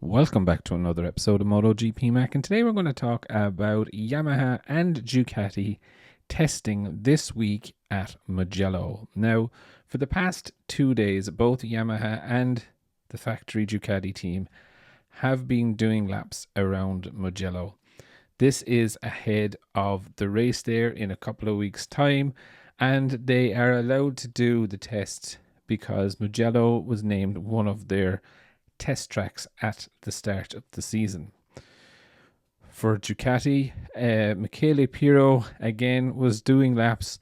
Welcome back to another episode of MotoGP Mac, and today we're going to talk about Yamaha and Ducati testing this week at Mugello. Now, for the past 2 days, both Yamaha and the factory Ducati team have been doing laps around Mugello. This is ahead of the race there in a couple of weeks' time, and they are allowed to do the tests because Mugello was named one of their test tracks at the start of the season. For Ducati, Michele Pirro again was doing laps,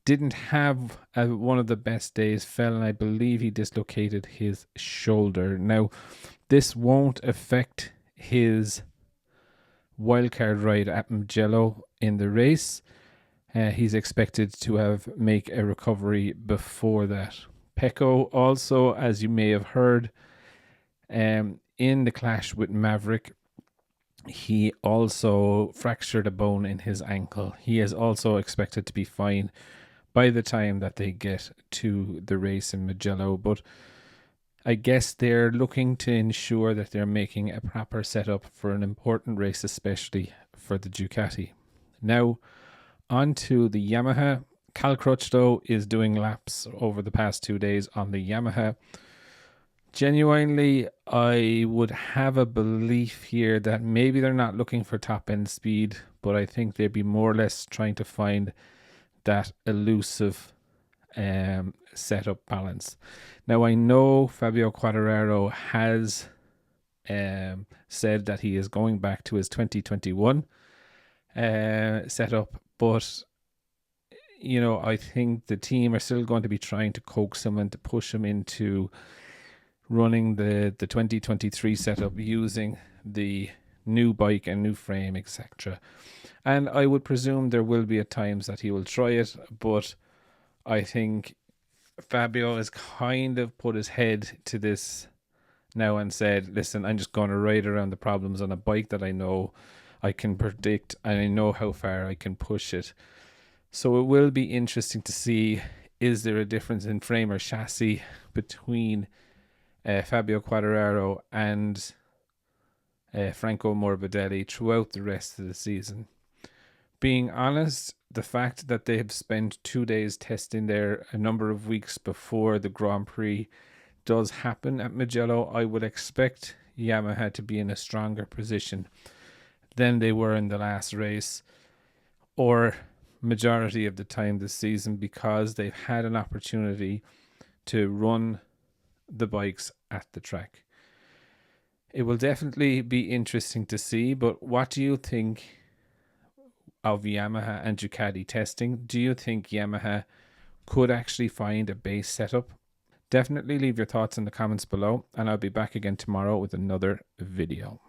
didn't have one of the best days, fell, and I believe he dislocated his shoulder. Now, this won't affect his wildcard ride at Mugello in the race. He's expected to make a recovery before that. Pecco also, as you may have heard, in the clash with Maverick, he also fractured a bone in his ankle. He is also expected to be fine by the time that they get to the race in Mugello, but I guess they're looking to ensure that they're making a proper setup for an important race, especially for the Ducati. Now, on to the Yamaha. Cal Crutchlow is doing laps over the past 2 days on the Yamaha. Genuinely, I would have a belief here that maybe they're not looking for top end speed, but I think they'd be more or less trying to find that elusive setup balance. Now, I know Fabio Quartararo has said that he is going back to his 2021 setup, but I think the team are still going to be trying to coax him and to push him into running the 2023 setup using the new bike and new frame, etc. And I would presume there will be at times that he will try it, but I think Fabio has kind of put his head to this now and said, listen, I'm just going to ride around the problems on a bike that I know I can predict and I know how far I can push it. So it will be interesting to see, is there a difference in frame or chassis between Fabio Quartararo and Franco Morbidelli throughout the rest of the season. Being honest, the fact that they have spent 2 days testing there a number of weeks before the Grand Prix does happen at Mugello, I would expect Yamaha to be in a stronger position than they were in the last race or majority of the time this season, because they've had an opportunity to run the bikes at the track. It will definitely be interesting to see, but what do you think of Yamaha and Ducati testing? Do you think Yamaha could actually find a base setup? Definitely leave your thoughts in the comments below, and I'll be back again tomorrow with another video.